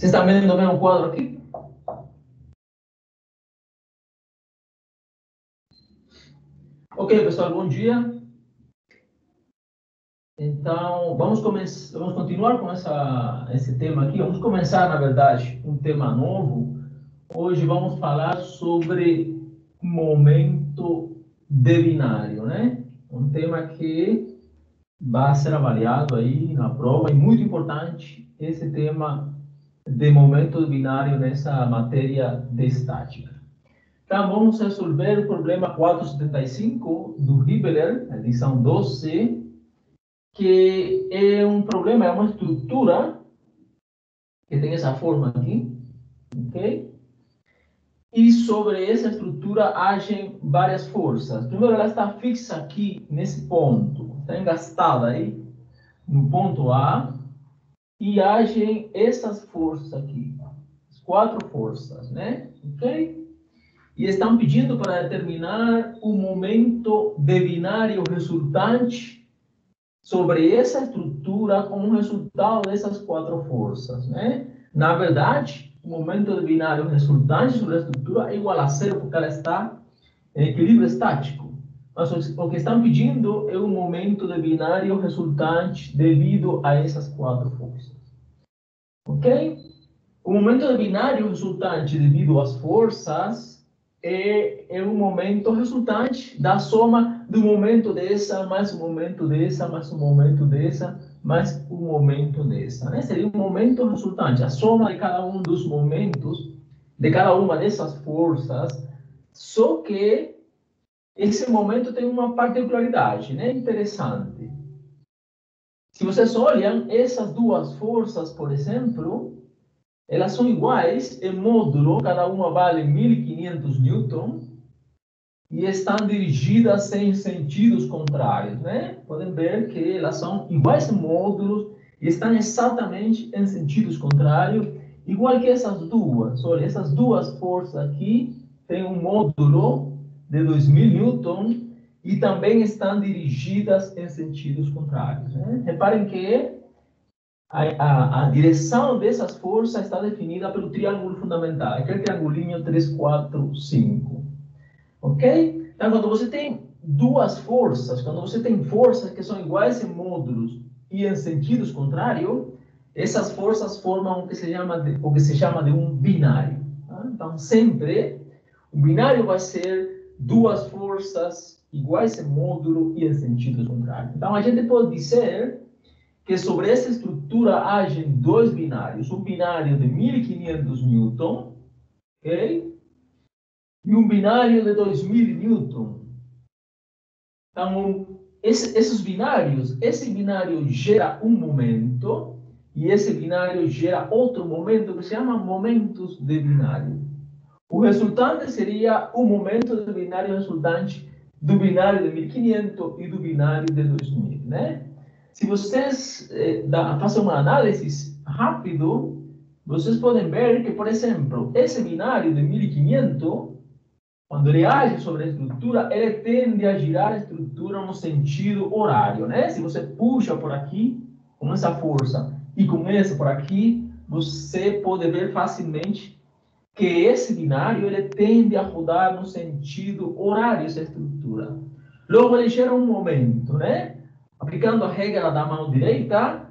Vocês estão vendo também um quadro aqui? Ok, pessoal, bom dia. Então, vamos continuar com esse tema aqui. Vamos começar, na verdade, um tema novo. Hoje vamos falar sobre momento de binário, né? Um tema que vai ser avaliado aí na prova, e muito importante esse tema de momento de binário nessa matéria de estática. Então, vamos resolver o problema 475 do Hibbeler, edição 12, que é um problema, é uma estrutura que tem essa forma aqui, ok? E sobre essa estrutura agem várias forças. Primeiro, ela está fixa aqui nesse ponto, está engastada aí no ponto A, e agem essas forças aqui, as quatro forças, né? Ok? E estão pedindo para determinar o momento de binário resultante sobre essa estrutura como resultado dessas quatro forças, né? Na verdade, o momento de binário resultante sobre a estrutura é igual a zero, porque ela está em equilíbrio estático. Mas o que estão pedindo é o momento de binário resultante devido a essas quatro forças. Ok? O momento de binário resultante devido às forças é o momento resultante da soma do momento dessa, mais o momento dessa, mais o momento dessa, mais o momento dessa. Né? Seria um momento resultante, a soma de cada um dos momentos, de cada uma dessas forças, só que esse momento tem uma particularidade, né? Interessante. Se vocês olham, essas duas forças, por exemplo, elas são iguais em módulo, cada uma vale 1.500 newton, e estão dirigidas em sentidos contrários, né? Podem ver que elas são iguais em módulos e estão exatamente em sentidos contrários, igual que essas duas. Olha, essas duas forças aqui têm um módulo de 2.000 newton e também estão dirigidas em sentidos contrários, né? Reparem que a direção dessas forças está definida pelo triângulo fundamental, aquele triangulinho 3, 4, 5. Ok? Então, quando você tem duas forças, quando você tem forças que são iguais em módulos e em sentidos contrários, essas forças formam o que se chama de um binário. Tá? Então, sempre, o binário vai ser duas forças iguais em módulo e em sentidos contrários. Então, a gente pode dizer que sobre essa estrutura agem dois binários, um binário de 1.500 newton, ok? E um binário de 2.000 newton. Então, esses binários, esse binário gera um momento e esse binário gera outro momento que se chama momentos de binário. O resultante seria o momento do binário resultante do binário de 1.500 e do binário de 2.000, né? Se vocês façam uma análise rápido, vocês podem ver que, por exemplo, esse binário de 1.500, quando ele age sobre a estrutura, ele tende a girar a estrutura no sentido horário, né? Se você puxa por aqui, com essa força, e começa por aqui, você pode ver facilmente que esse binário ele tende a rodar no sentido horário, essa estrutura. Logo, ele gera um momento, né? Aplicando a regra da mão direita,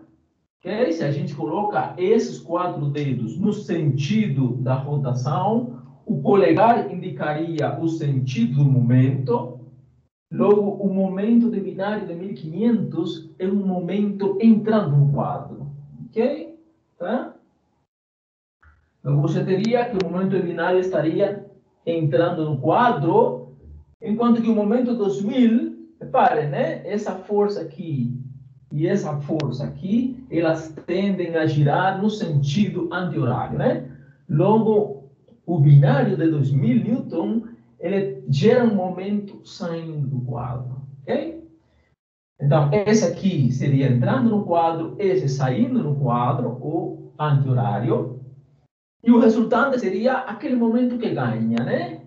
que se a gente coloca esses quatro dedos no sentido da rotação, o polegar indicaria o sentido do momento. Logo, o momento de binário de 1.500 é um momento entrando no quadro. Ok? Tá? Então, você teria que o momento de binário estaria entrando no quadro, enquanto que o momento 2.000, reparem, né? Essa força aqui e essa força aqui, elas tendem a girar no sentido anti-horário, né? Logo, o binário de 2.000 newton, ele gera um momento saindo do quadro, ok? Então, esse aqui seria entrando no quadro, esse saindo no quadro, o anti-horário. E o resultante seria aquele momento que ganha, né?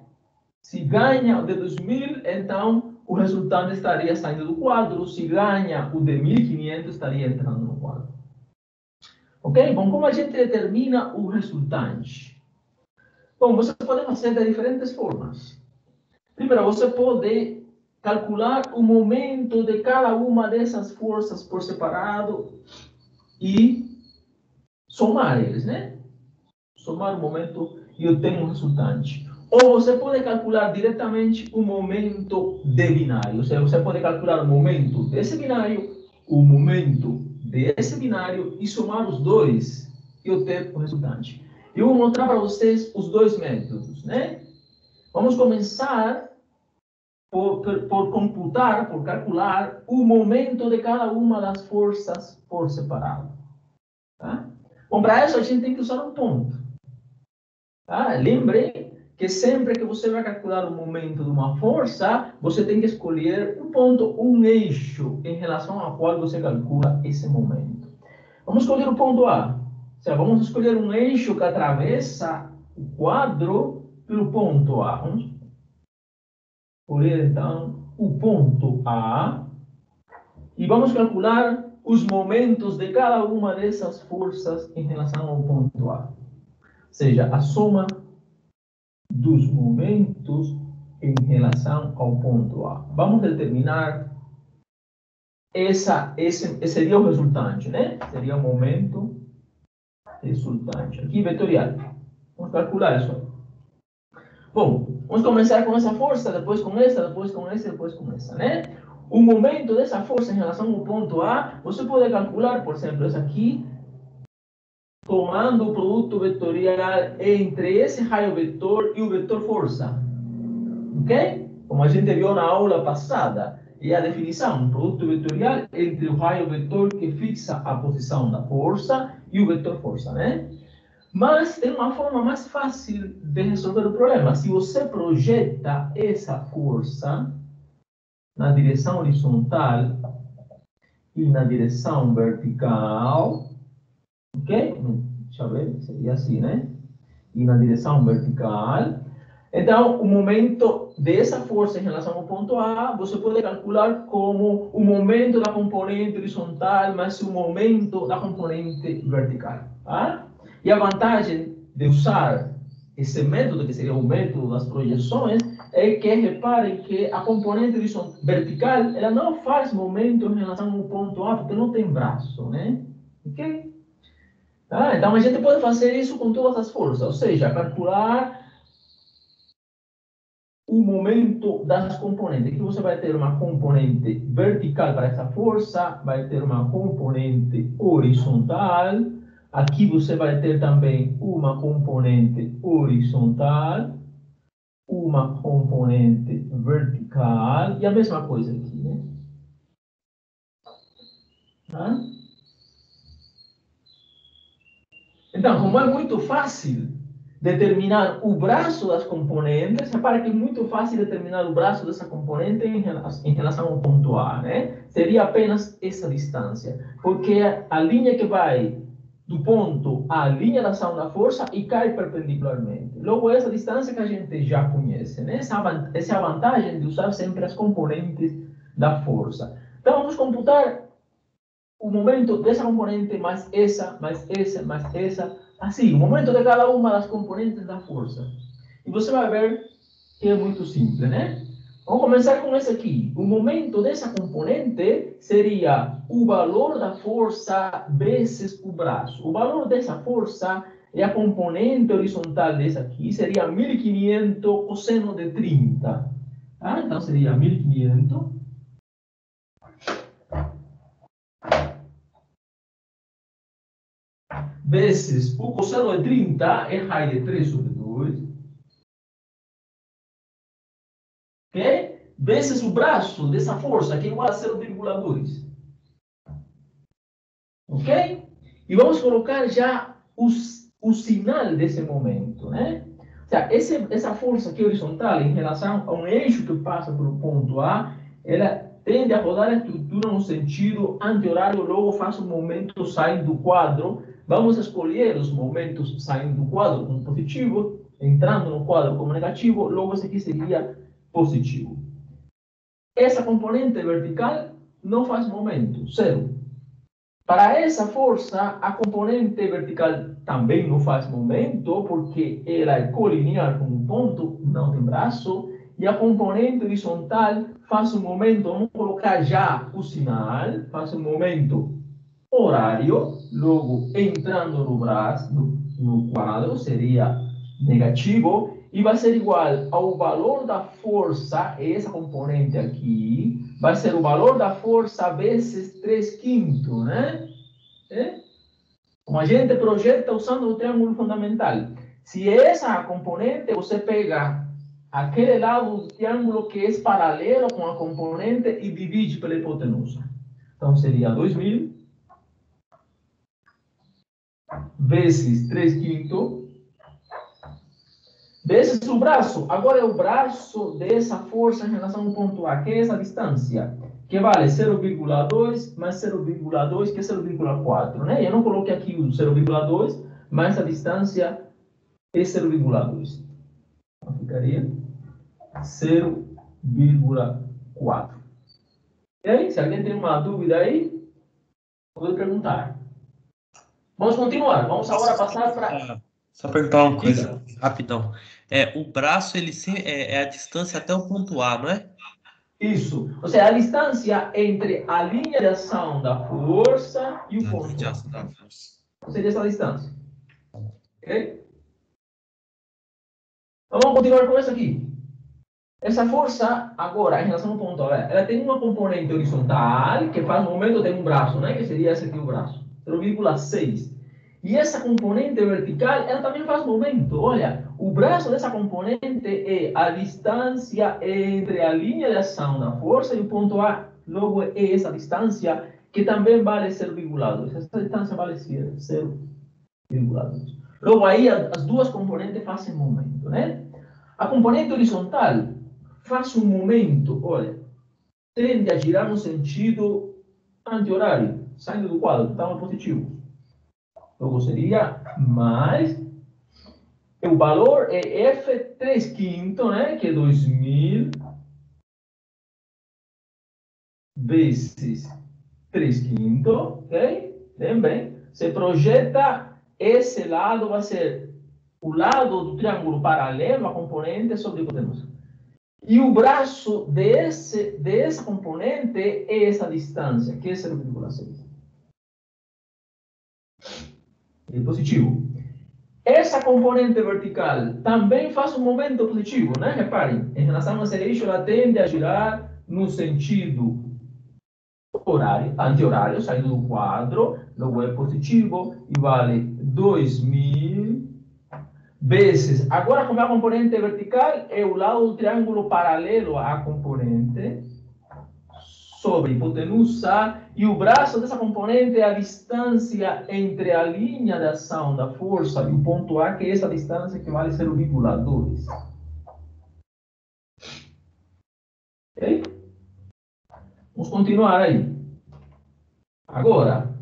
Se ganha o de 2.000, então o resultante estaria saindo do quadro. Se ganha o de 1.500, estaria entrando no quadro. Ok? Bom, como a gente determina o resultante? Bom, você pode fazer de diferentes formas. Primeiro, você pode calcular o momento de cada uma dessas forças por separado e somar eles, né? Somar o momento e obter um resultante. Ou você pode calcular diretamente o momento de binário. Ou seja, você pode calcular o momento desse binário, o momento desse binário e somar os dois e obter o resultante. Eu vou mostrar para vocês os dois métodos, né? Vamos começar por computar, por calcular o momento de cada uma das forças por separado. Tá? Bom, para isso a gente tem que usar um ponto. Tá? Lembre que sempre que você vai calcular o momento de uma força, você tem que escolher um ponto, um eixo, em relação ao qual você calcula esse momento. Vamos escolher o ponto A. Ou seja, vamos escolher um eixo que atravessa o quadro pelo ponto A. Vamos escolher, então, o ponto A e vamos calcular os momentos de cada uma dessas forças em relação ao ponto A. Ou seja, a soma dos momentos em relação ao ponto A. Vamos determinar esse seria o resultante, né? Seria o momento resultante. Aqui, vetorial. Vamos calcular isso. Bom, vamos começar com essa força, depois com essa, depois com essa, depois com essa, né? O momento dessa força em relação ao ponto A, você pode calcular, por exemplo, essa aqui, tomando o produto vetorial entre esse raio vetor e o vetor força. Ok? Como a gente viu na aula passada, é a definição, um produto vetorial entre o raio vetor que fixa a posição da força e o vetor força, né? Mas tem uma forma mais fácil de resolver o problema. Se você projeta essa força na direção horizontal e na direção vertical, ok? Deixa eu ver, seria assim, né? E na direção vertical. Então, o momento dessa força em relação ao ponto A, você pode calcular como o momento da componente horizontal mais o momento da componente vertical. Tá? E a vantagem de usar esse método, que seria o método das projeções, é que reparem que a componente vertical ela não faz momento em relação ao ponto A, porque não tem braço, né? Ok? Tá? Então, a gente pode fazer isso com todas as forças, ou seja, calcular o momento das componentes. Aqui você vai ter uma componente vertical para essa força, vai ter uma componente horizontal. Aqui você vai ter também uma componente horizontal, uma componente vertical e a mesma coisa aqui, né? Tá? Então, como é muito fácil determinar o braço das componentes, repara que é muito fácil determinar o braço dessa componente em relação ao ponto A, né? Seria apenas essa distância, porque a linha que vai do ponto à linha da ação da força e cai perpendicularmente. Logo, essa distância que a gente já conhece, né? Essa é a vantagem de usar sempre as componentes da força. Então, vamos computar o momento dessa componente mais essa, mais essa, mais essa, assim, o momento de cada uma das componentes da força. E você vai ver que é muito simples, né? Vamos começar com esse aqui. O momento dessa componente seria o valor da força vezes o braço. O valor dessa força é a componente horizontal dessa aqui, seria 1500 cosseno de 30. Tá? Então seria 1500 vezes o cosseno de 30 é raiz de 3 sobre 2. Ok? Vezes o braço dessa força, que é igual a 0,2. Ok? E vamos colocar já o sinal desse momento, né? Ou seja, essa força aqui horizontal em relação a um eixo que passa pelo ponto A, ela tende a rodar a estrutura no sentido anti-horário, logo faz um momento saindo do quadro. Vamos escolher os momentos saindo do quadro como positivo, entrando no quadro como negativo, logo esse aqui seria positivo. Essa componente vertical não faz momento, zero. Para essa força, a componente vertical também não faz momento, porque ela é colinear com um ponto, não tem braço. E a componente horizontal faz um momento, vamos colocar já o sinal, faz um momento horário, logo entrando no braço, no quadro, seria negativo, e vai ser igual ao valor da força, essa componente aqui, vai ser o valor da força vezes 3/5, né? Como a gente projeta usando o triângulo fundamental. Se essa componente, você pega aquele lado do triângulo que é paralelo com a componente e divide pela hipotenusa. Então, seria 2000 vezes 3/5 vezes o braço. Agora é o braço dessa força em relação ao ponto A, que é essa distância, que vale 0,2 mais 0,2, que é 0,4, né? Eu não coloquei aqui o 0,2, mas a distância é 0,2. Então, ficaria 0,4. E aí, se alguém tem uma dúvida aí, pode perguntar. Vamos continuar. Vamos agora passar para... Só perguntar uma coisa, rapidão. O braço, ele é a distância até o ponto A, não é? Isso. Ou seja, a distância entre a linha de ação da força e o ponto A. Da força. Seria essa distância. Ok? Então, vamos continuar com isso aqui. Essa força, agora, em relação ao ponto A, ela tem uma componente horizontal, que faz o momento, tem um braço, né? Que seria esse aqui o braço. 0,6. E essa componente vertical, ela também faz momento. Olha, o braço dessa componente é a distância entre a linha de ação da força e o ponto A. Logo, é essa distância que também vale 0,2. Essa distância vale 0,2. Logo, aí as duas componentes fazem momento, né? A componente horizontal faz um momento, olha, tende a girar no sentido anti-horário, saindo do quadro, estava positivo. Logo, seria mais... O valor é F3/5, né? Que é 2000 vezes 3/5, ok? Lembrem, você projeta esse lado, vai ser o lado do triângulo paralelo à componente sobre a hipotenusa. E o braço dessa componente é essa distância, que é 0,6. É positivo. Essa componente vertical também faz um momento positivo, né? Reparem, em relação a esse eixo, ela tende a girar no sentido horário, anti-horário, saindo do quadro, logo é positivo, e vale 2000 vezes. Agora, como é a componente vertical, é o lado do triângulo paralelo à componente sobre a hipotenusa, e o braço dessa componente é a distância entre a linha de ação da força e o ponto A, que é essa distância que vale 0,2. Ok? Vamos continuar aí. Agora,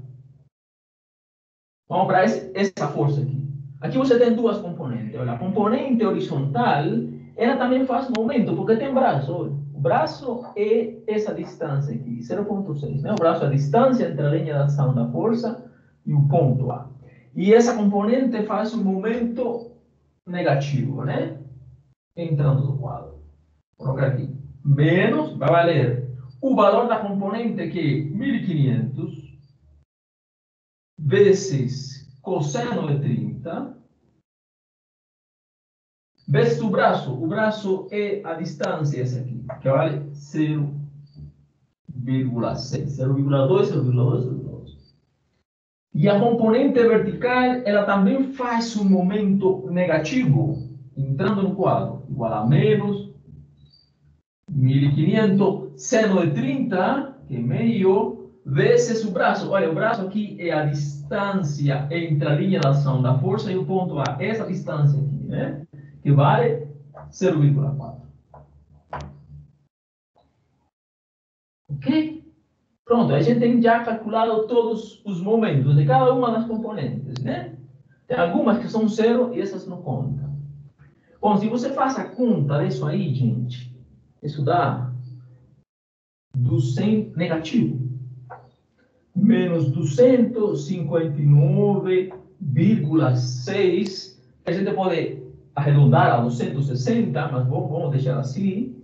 vamos para essa força aqui. Aqui você tem duas componentes. Olha, a componente horizontal, ela também faz momento, porque tem braço. Olha. O braço é essa distância aqui, 0,6. Né? O braço é a distância entre a linha de ação da força e o ponto A. E essa componente faz um momento negativo, né? Entrando no quadro. Vou colocar aqui. Menos, vai valer o valor da componente, que é 1500, vezes cosseno de 30, vezes o braço é a distância, essa aqui, que vale 0,6, 0,2, 0,2, 0,2. E a componente vertical, ela também faz um momento negativo, entrando no quadro, igual a menos 1500 seno de 30, que é meio, vezes o braço. Olha, o braço aqui é a distância entre a linha de ação da força e o ponto A. Essa distância aqui, né? Que vale 0,4. Ok? Pronto, a gente tem já calculado todos os momentos de cada uma das componentes, né? Tem algumas que são zero e essas não contam. Bom, se você faz a conta disso aí, gente, isso dá 200 negativo. menos 259,6. A gente pode arredondar a 260, mas vamos deixar assim.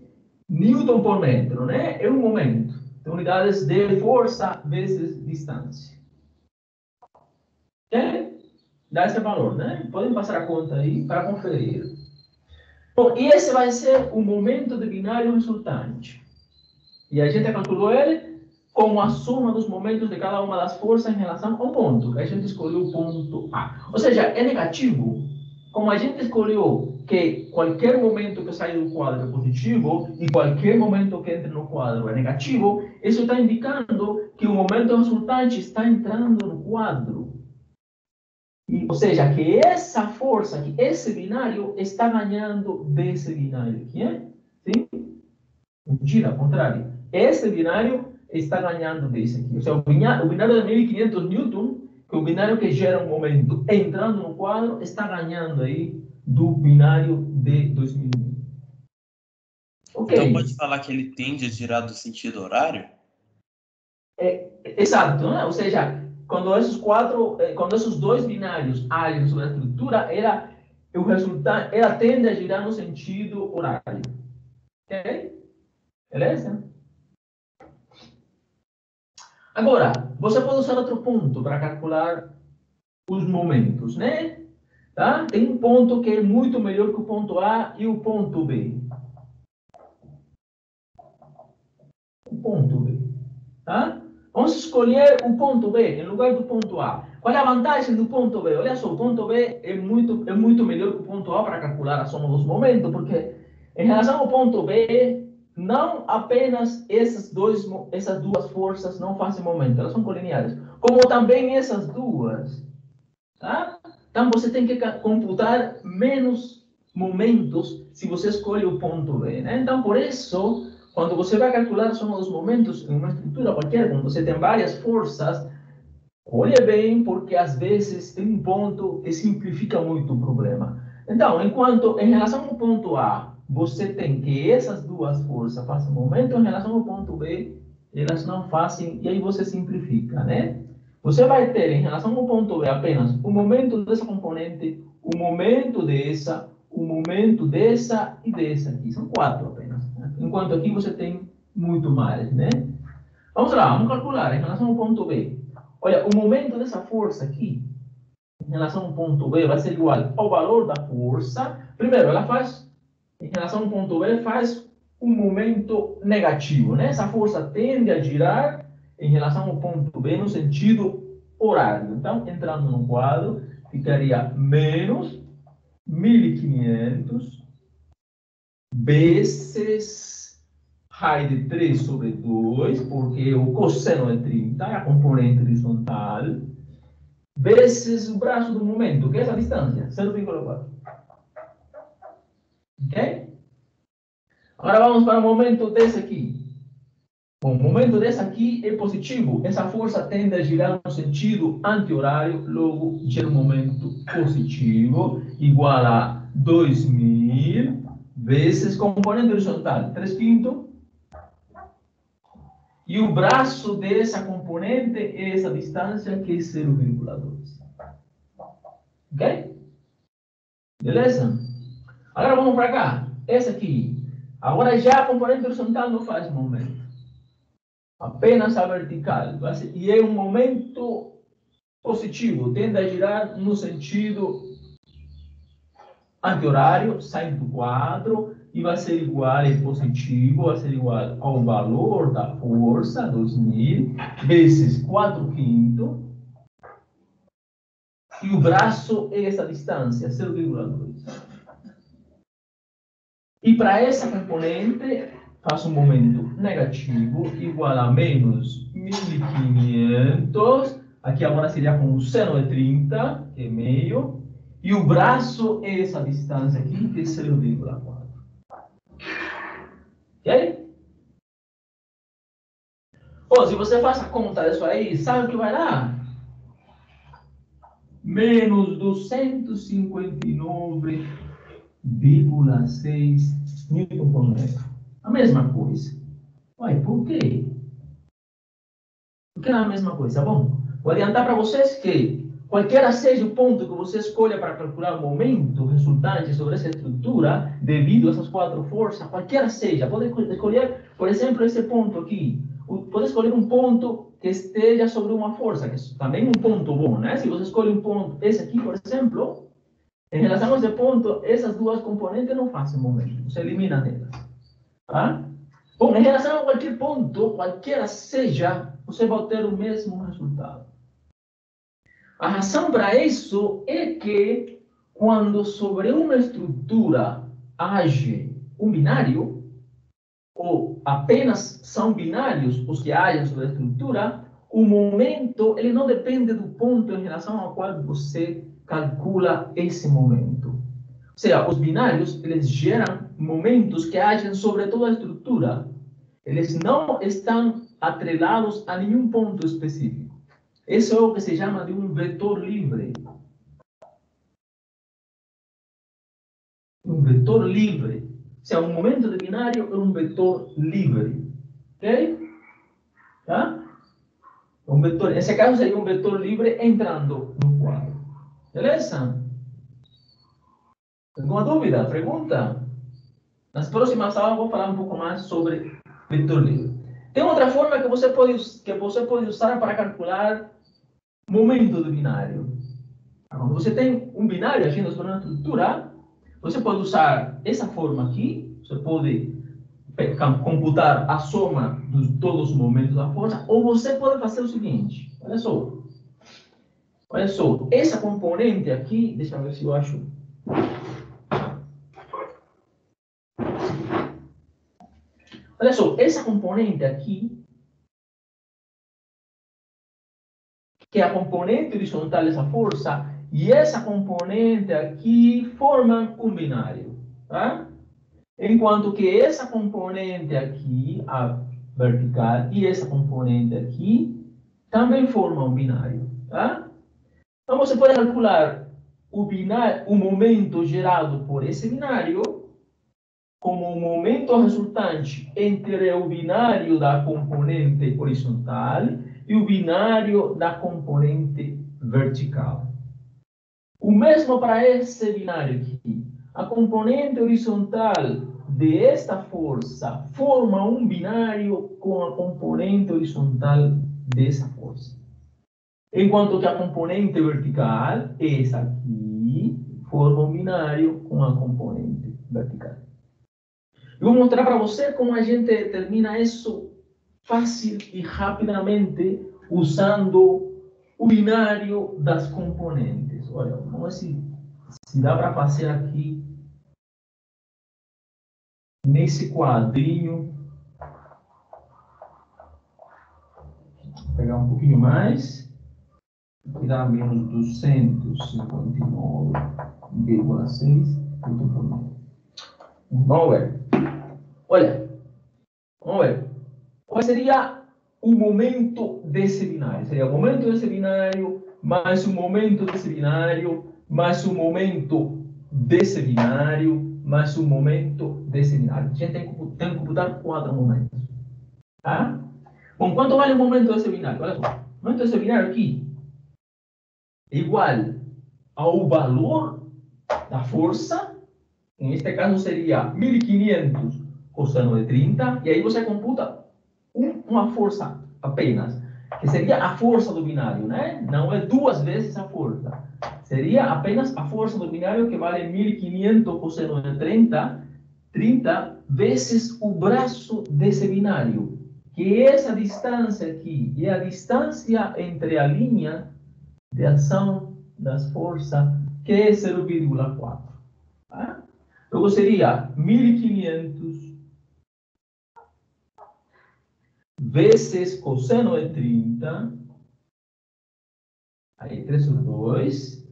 Newton por metro, né? É um momento. Então, unidades de força vezes distância. Ok? Dá esse valor, né? Podem passar a conta aí para conferir. Bom, e esse vai ser o momento de binário resultante. E a gente calculou ele como a soma dos momentos de cada uma das forças em relação ao ponto. A gente escolheu o ponto A. Ou seja, é negativo. Como a gente escolheu que qualquer momento que sai do quadro é positivo e qualquer momento que entre no quadro é negativo, isso está indicando que o momento resultante está entrando no quadro. Ou seja, que essa força, que esse binário está ganhando desse binário aqui, sim? Mentira, ao contrário. Esse binário está ganhando desse aqui. Ou seja, o binário de 1500 Newton, que é o binário que gera um momento entrando no quadro, está ganhando aí do binário de 2001. Ok. Então pode falar que ele tende a girar do sentido horário? Exato, né? Ou seja, quando esses dois binários agem sobre a estrutura, o resultado, ela tende a girar no sentido horário. Ok? Beleza? Agora, você pode usar outro ponto para calcular os momentos, né? Tá? Tem um ponto que é muito melhor que o ponto A e o ponto B. O ponto B. Tá? Vamos escolher o ponto B em lugar do ponto A. Qual é a vantagem do ponto B? Olha só, o ponto B é muito melhor que o ponto A para calcular a soma dos momentos, porque em relação ao ponto B, não apenas essas duas forças não fazem momento, elas são colineares, como também essas duas. Tá? Então, você tem que computar menos momentos se você escolhe o ponto B. Né? Então, por isso, quando você vai calcular a soma dos momentos em uma estrutura qualquer, quando você tem várias forças, olhe bem, porque às vezes tem um ponto que simplifica muito o problema. Então, enquanto em relação ao ponto A, você tem que essas duas forças façam momento, em relação ao ponto B, elas não fazem, e aí você simplifica, né? Você vai ter em relação ao ponto B apenas o momento dessa componente, o momento dessa, o momento dessa e dessa aqui. São 4 apenas. Né? Enquanto aqui você tem muito mais, né? Vamos lá, vamos calcular em relação ao ponto B. Olha, o momento dessa força aqui, em relação ao ponto B, vai ser igual ao valor da força. Primeiro, ela faz, em relação ao ponto B, faz um momento negativo, né? Essa força tende a girar em relação ao ponto B no sentido horário. Então, entrando no quadro, ficaria menos 1.500 vezes raiz de 3 sobre 2, porque o cosseno é 30, é a componente horizontal, vezes o braço do momento, que é essa distância, 0,4. Ok? Agora vamos para o momento desse aqui. Bom, o momento desse aqui é positivo. Essa força tende a girar no sentido anti-horário, logo gera um momento positivo, igual a 2.000 vezes componente horizontal, 3 quintos. E o braço dessa componente é essa distância, que é 0,2. Ok? Beleza? Agora vamos para cá. Essa aqui. Agora já a componente horizontal não faz momento. Apenas a vertical. E é um momento positivo. Tende a girar no sentido anti-horário, sai do quadro e vai ser igual, é positivo, vai ser igual ao valor da força, 2.000, vezes 4 quintos. E o braço é essa distância, 0,2. E para essa componente, faço um momento negativo, igual a menos 1.500. Aqui agora seria com o seno de 30, que é meio. E o braço é essa distância aqui, que é 0,4. Ok? Bom, se você faz a conta disso aí, sabe o que vai dar? Menos 259,6 Newton por metro. A mesma coisa. Ué, por quê? porque é a mesma coisa, tá bom? Vou adiantar para vocês que qualquer seja o ponto que você escolha para calcular o momento resultante sobre essa estrutura, devido a essas quatro forças, qualquer seja, pode escolher, por exemplo, esse ponto aqui. Pode escolher um ponto que esteja sobre uma força, que é também um ponto bom, né? Se você escolhe um ponto, esse aqui, por exemplo, em relação a esse ponto, essas duas componentes não fazem momento, você elimina elas. Tá? Bom, em relação a qualquer ponto, qualquer seja, você vai ter o mesmo resultado. A razão para isso é que quando sobre uma estrutura age um binário, ou apenas são binários os que agem sobre a estrutura, o momento ele não depende do ponto em relação ao qual você calcula esse momento. Ou seja, os binários eles geram momentos que agem sobre toda a estrutura. Eles não estão atrelados a nenhum ponto específico. Isso é o que se chama de um vetor livre. Um vetor livre. Ou seja, um momento de binário é um vetor livre. Ok? Tá? Um vetor, nesse caso seria um vetor livre entrando no quadro. Beleza? Alguma dúvida? Pergunta? Nas próximas aulas eu vou falar um pouco mais sobre vetor livre. Tem outra forma que você pode usar para calcular momento do binário. Quando você tem um binário agindo sobre uma estrutura, você pode usar essa forma aqui, você pode computar a soma de todos os momentos da força, ou você pode fazer o seguinte, olha só, essa componente aqui, deixa eu ver se eu acho. Olha só, essa componente aqui, que é a componente horizontal dessa força, e essa componente aqui formam um binário, tá? Enquanto que essa componente aqui, a vertical, e essa componente aqui, também formam um binário, tá? Então você pode calcular o momento gerado por esse binário como o momento resultante entre o binário da componente horizontal e o binário da componente vertical. O mesmo para esse binário aqui. A componente horizontal desta força forma um binário com a componente horizontal dessa força. Enquanto que a componente vertical, essa aqui, forma um binário com a componente vertical. Eu vou mostrar para você como a gente determina isso fácil e rapidamente usando o binário das componentes. Olha, vamos ver se dá para fazer aqui nesse quadrinho. Vou pegar um pouquinho mais. Que dá menos 259,6. Vamos ver. Olha, vamos ver. Qual seria o momento desse binário? Seria o momento desse binário, mais o momento desse binário, mais o momento desse binário, mais o momento desse binário. A gente tem que computar 4 momentos. Tá? Bom, quanto vale o momento desse binário? Olha só. O momento desse binário aqui é igual ao valor da força. Em este caso seria 1500 cosseno de 30. E aí você computa uma força apenas, que seria a força do binário, né? Não é 2 vezes a força. Seria apenas a força do binário, que vale 1500 cosseno de 30, 30 vezes o braço desse binário, que essa distância aqui é a distância entre a linha de ação das forças, que é 0,4. Tá? Então seria 1500 vezes cosseno de 30, aí 3 sobre 2,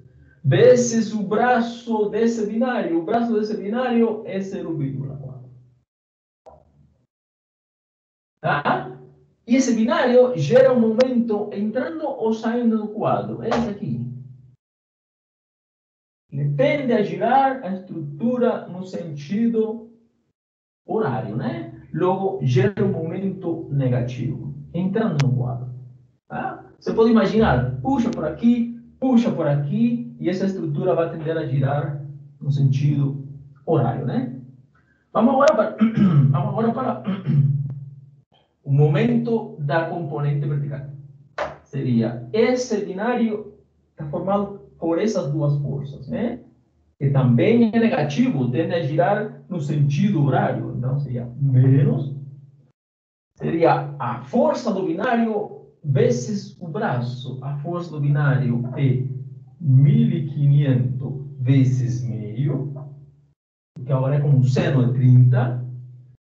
vezes o braço desse binário. O braço desse binário é 0,4. Tá? E esse binário gera um momento entrando ou saindo do quadro. É esse aqui. Ele tende a girar a estrutura no sentido horário, né? Logo, gera um momento negativo, entrando no quadro. você pode imaginar, puxa por aqui, e essa estrutura vai tender a girar no sentido horário, né? Vamos agora para o momento da componente vertical. Seria esse binário está formado por essas duas forças, né? Que também é negativo, tende a girar no sentido horário. Então, seria menos. Seria a força do binário vezes o braço. A força do binário é 1.500 vezes meio, que agora é com um seno de 30.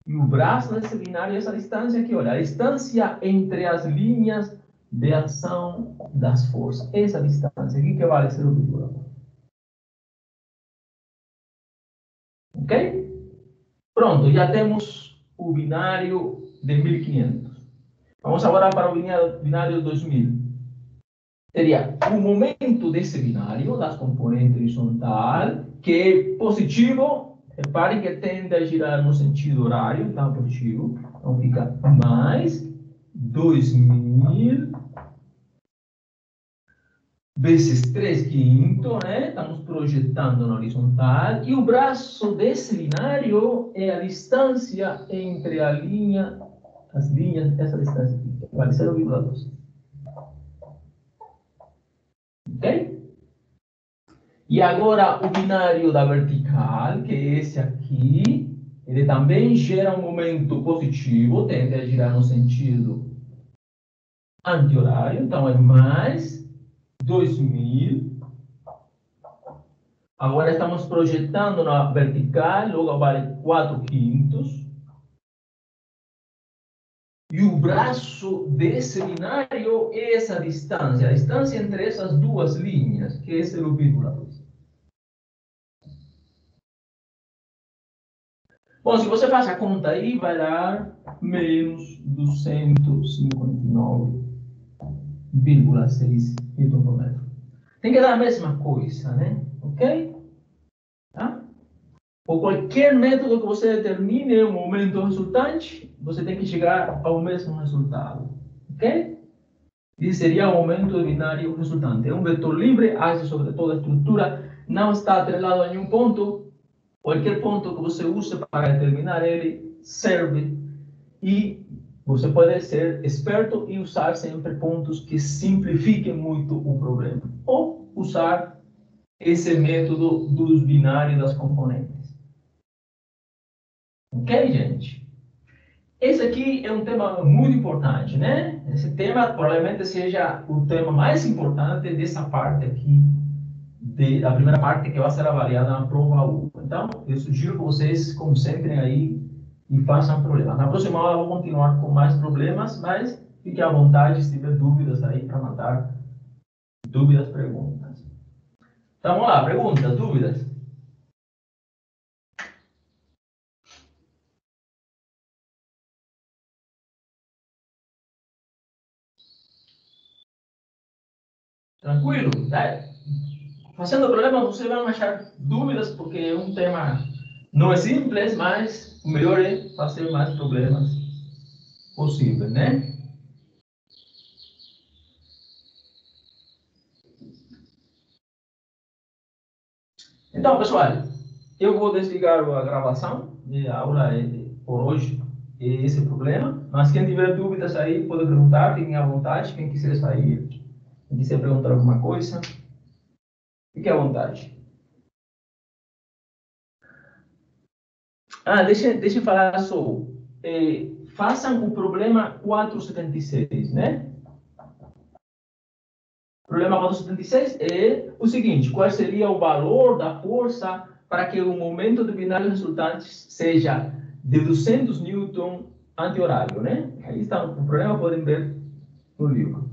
E o braço desse binário é essa distância aqui, olha. A distância entre as linhas de ação das forças. Essa distância aqui que vale 0,4. Ok? Pronto, já temos o binário de 1.500. Vamos agora para o binário 2000. Seria o momento desse binário, das componentes horizontal, que é positivo. Repare que tende a girar no sentido horário, então positivo. Então fica mais 2.000 vezes 3/5, né? Estamos projetando na horizontal. E o braço desse binário é a distância entre as linhas, essa distância aqui, vale 0,2. Ok? E agora o binário da vertical, que é esse aqui, ele também gera um momento positivo, tende a girar no sentido anti-horário, então é mais 2.000. Agora estamos projetando na vertical, logo vale 4/5. E o braço desse binário é essa distância, a distância entre essas duas linhas, que é 0,2. Bom, se você faz a conta aí, vai dar menos 259,6 Newton por metro. Tem que dar a mesma coisa, né? Ok? Tá? Por qualquer método que você determine o momento resultante, você tem que chegar ao mesmo resultado. Ok? E seria o momento do binário resultante. É um vetor livre, age sobre toda a estrutura, não está atrelado a nenhum ponto. Qualquer ponto que você use para determinar ele serve. E você pode ser esperto e usar sempre pontos que simplifiquem muito o problema. Ou usar esse método dos binários das componentes. Ok, gente? Esse aqui é um tema muito importante, né? Esse tema provavelmente seja o tema mais importante dessa parte aqui, da primeira parte que vai ser avaliada na prova 1. Então, eu sugiro que vocês se concentrem aí e façam problemas. Na próxima aula eu vou continuar com mais problemas, mas fique à vontade se tiver dúvidas aí para mandar dúvidas, perguntas. Então, vamos lá, perguntas, dúvidas? Tranquilo? Fazendo problemas, vocês vão achar dúvidas, porque é um tema não é simples, mas o melhor é fazer mais problemas possível, né? Então, pessoal, eu vou desligar a gravação. A aula por hoje é esse problema. Mas quem tiver dúvidas aí, pode perguntar, fiquem à vontade. Quem quiser sair, quem quiser perguntar alguma coisa, fique à vontade. Deixa eu falar só. Façam o problema 476, né? O problema 476 é o seguinte: qual seria o valor da força para que o momento do binário resultante seja de 200 newton anti-horário, né? Aí está o problema, podem ver no livro.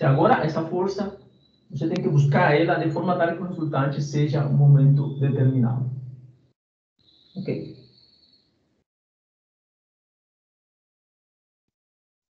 Agora, essa força, você tem que buscar ela de forma tal que o resultante seja um momento determinado. Ok.